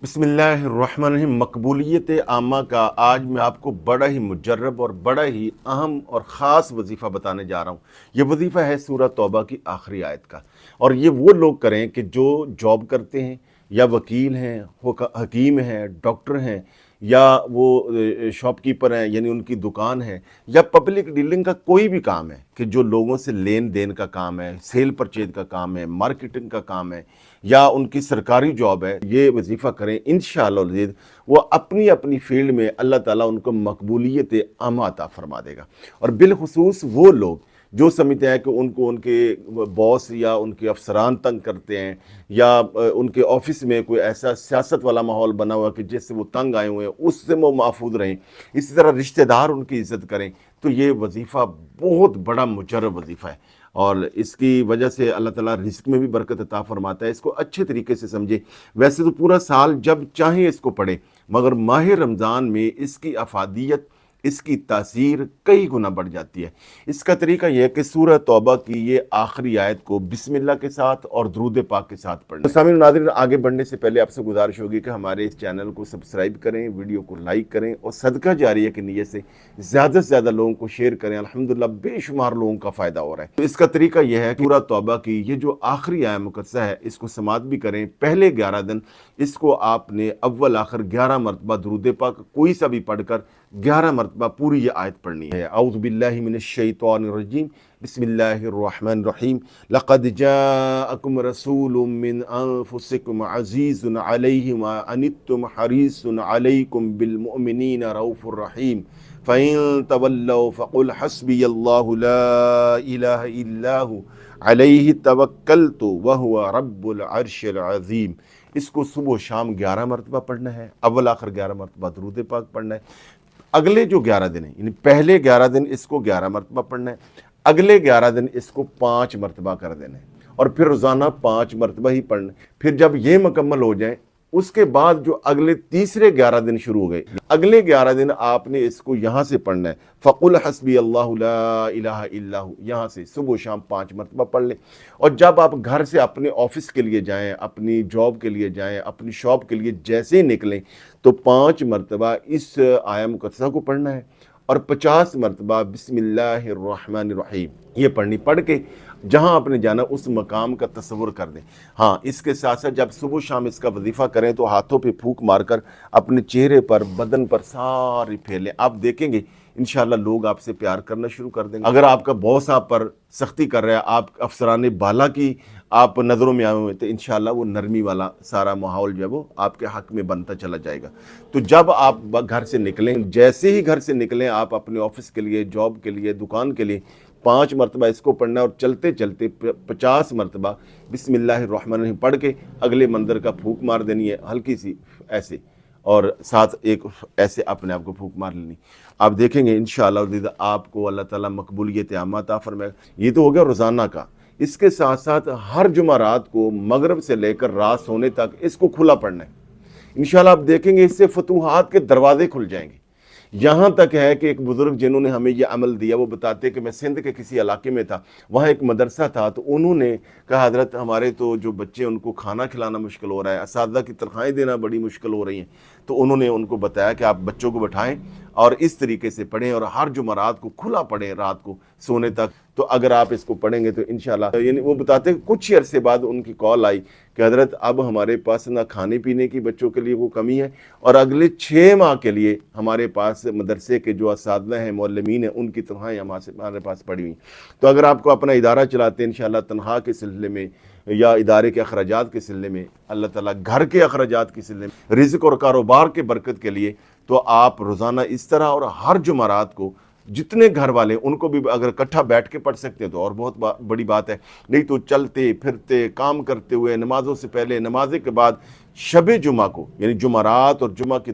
बिस्मिल्लाहिर्रहमानिर्रहीम। मकबूलियत आमा का आज मैं आपको बड़ा ही मुजर्रब और बड़ा ही अहम और ख़ास वजीफ़ा बताने जा रहा हूँ। ये वजीफ़ा है सूरह तौबा की आखिरी आयत का। और ये वो लोग करें कि जो जॉब करते हैं या वकील हैं, हकीम हैं, डॉक्टर हैं, या वो शॉपकीपर हैं, यानी उनकी दुकान है, या पब्लिक डीलिंग का कोई भी काम है कि जो लोगों से लेन देन का काम है, सेल परचेज का काम है, मार्केटिंग का काम है, या उनकी सरकारी जॉब है, ये वजीफ़ा करें। इंशाअल्लाह वो अपनी अपनी फील्ड में अल्लाह ताला उनको मकबूलियत आमा अता फरमा देगा। और बिलखुसूस वो लोग जो समझते हैं कि उनको उनके बॉस या उनके अफसरान तंग करते हैं, या उनके ऑफिस में कोई ऐसा सियासत वाला माहौल बना हुआ कि जिससे वो तंग आए हुए हैं, उससे वो महफूज रहें, इसी तरह रिश्तेदार उनकी इज़्ज़त करें, तो ये वजीफ़ा बहुत बड़ा मुजर्रब वजीफ़ा है। और इसकी वजह से अल्लाह ताला रिज़्क़ में भी बरकत अता फरमाता है। इसको अच्छे तरीके से समझे। वैसे तो पूरा साल जब चाहें इसको पढ़ें, मगर माह रमज़ान में इसकी अफादियत, इसकी तासीर कई गुना बढ़ जाती है। इसका तरीका यह है कि सूरह तौबा की ये आखिरी आयत को बिस्मिल्लाह के साथ और दुरूद पाक के साथ पढ़ें। सामईन नाज़रीन, आगे बढ़ने से पहले आपसे गुजारिश होगी कि हमारे इस चैनल को सब्सक्राइब करें, वीडियो को लाइक करें, और सदका जारिया की नीयत से ज़्यादा लोगों को शेयर करें। अल्हम्दुलिल्लाह बेशुमार लोगों का फ़ायदा हो रहा है। तो इसका तरीका यह है कि सूरह तौबा की ये जो आखिरी आयत मुकद्दसा है, इसको समात भी करें। पहले 11 दिन इसको आपने अव्वल आखिर 11 मरतबा दुरूद पाक कोई सा भी पढ़कर 11 मरतबा पूरी ये आयत पढ़नी है। औज़ु बिल्लाहि मिनश शैतानिर रजीम, बिस्मिल्लाहिर्रहमानिर्रहीम। लक़द जाअकुम रसूलुम मिन अनफुसिकुम अज़ीज़ुन अलैहि मा अनित्तुम हरीसुन अलैकुम बिल मुमिनीना रऊफ़ुर रहीम। फ़इन तवल्लौ फ़क़ुल हस्बियल्लाहु ला इलाहा इल्ला हु अलैहि तवक्कलतु व हुवा रब्बुल अर्शिल अज़ीम। इसको सुबह शाम 11 मरतबा पढ़ना है। अव्वल आखिर 11 मरतबा दुरूद पाक पढ़ना है। अगले जो 11 दिन हैं, यानी पहले 11 दिन इसको 11 मरतबा पढ़ना है, अगले 11 दिन इसको 5 मरतबा कर देना है, और फिर रोज़ाना 5 मरतबा ही पढ़ना है। फिर जब ये मुकम्मल हो जाए, उसके बाद जो अगले तीसरे 11 दिन शुरू हो गए, अगले 11 दिन आपने इसको यहाँ से पढ़ना है। फ़क़ुल हस्बी अल्लाहु ला इलाहा इल्ला हु, यहाँ से सुबह शाम 5 मरतबा पढ़ लें। और जब आप घर से अपने ऑफिस के लिए जाएं, अपनी जॉब के लिए जाएं, अपनी शॉप के लिए जैसे ही निकलें, तो 5 मरतबा इस आयत मुक़द्दसा को पढ़ना है, और 50 मरतबा बिस्मिल्लाहिर्रहमानिर्रहीम ये पढ़नी। पढ़ के जहाँ आपने जाना उस मकाम का तस्वुर कर दें। हाँ, इसके साथ साथ जब सुबह शाम इसका वजीफ़ा करें तो हाथों पे फूंक मारकर अपने चेहरे पर, बदन पर सारी फैलें। आप देखेंगे इंशाअल्लाह लोग आपसे प्यार करना शुरू कर देंगे। अगर आपका बॉस आप पर सख्ती कर रहा है, आप अफसराने बाला की आप नज़रों में आए हुए, तो इंशाअल्लाह वो नरमी वाला सारा माहौल जो है वो आपके हक़ में बनता चला जाएगा। तो जब आप घर से निकलें, जैसे ही घर से निकलें, आप अपने ऑफिस के लिए, जॉब के लिए, दुकान के लिए 5 मरतबा इसको पढ़ना है, और चलते चलते 50 मरतबा बिस्मिल्लाहिर्रहमानिर्रहीम पढ़ के अगले मंदिर का फूंक मार देनी है, हल्की सी ऐसे, और साथ एक ऐसे अपने आप को फूंक मार लेनी। आप देखेंगे इंशाअल्लाह आपको अल्लाह ताला मकबूलियत आमा अता फरमाएगा। ये तो हो गया रोज़ाना का। इसके साथ साथ हर जुमारात को मगरिब से लेकर रात सोने तक इसको खुला पढ़ना है। इंशाअल्लाह आप देखेंगे इससे फतूहात के दरवाजे खुल जाएंगे। यहाँ तक है कि एक बुज़ुर्ग जिन्होंने हमें यह अमल दिया, वो बताते कि मैं सिंध के किसी इलाके में था, वहाँ एक मदरसा था, तो उन्होंने कहा हज़रत हमारे तो जो बच्चे उनको खाना खिलाना मुश्किल हो रहा है, असातिज़ा की तनख्वाहें देना बड़ी मुश्किल हो रही हैं। तो उन्होंने उनको बताया कि आप बच्चों को बैठाएं और इस तरीके से पढ़ें, और हर जुमरात को खुला पढ़ें रात को सोने तक। तो अगर आप इसको पढ़ेंगे तो इंशाअल्लाह, यानी वो बताते हैं कुछ ही अरसे बाद उनकी कॉल आई कि हज़रत अब हमारे पास ना खाने पीने की बच्चों के लिए वो कमी है, और अगले 6 माह के लिए हमारे पास मदरसे के जो असातिज़ा हैं, मौलमीन हैं, उनकी तनख्वाहें हमारे पास पड़ी हुई। तो अगर आपको अपना इदारा चलाते हैं, इंशाअल्लाह तनख्वाह के सिलसिले में या इदारे के अखराजात के सिलसिले में, अल्लाह ताला घर के अखराजात के सिलसिले में, रिज़्क़ और कारोबार के बरकत के लिए, तो आप रोज़ाना इस तरह और हर जुमारात को जितने घर वाले उनको भी अगर इकट्ठा बैठ के पढ़ सकते हैं तो और बहुत बड़ी बात है। नहीं तो चलते फिरते, काम करते हुए, नमाज़ों से पहले, नमाज़ के बाद, शब जुमा को, यानी जुमारात और जुमा की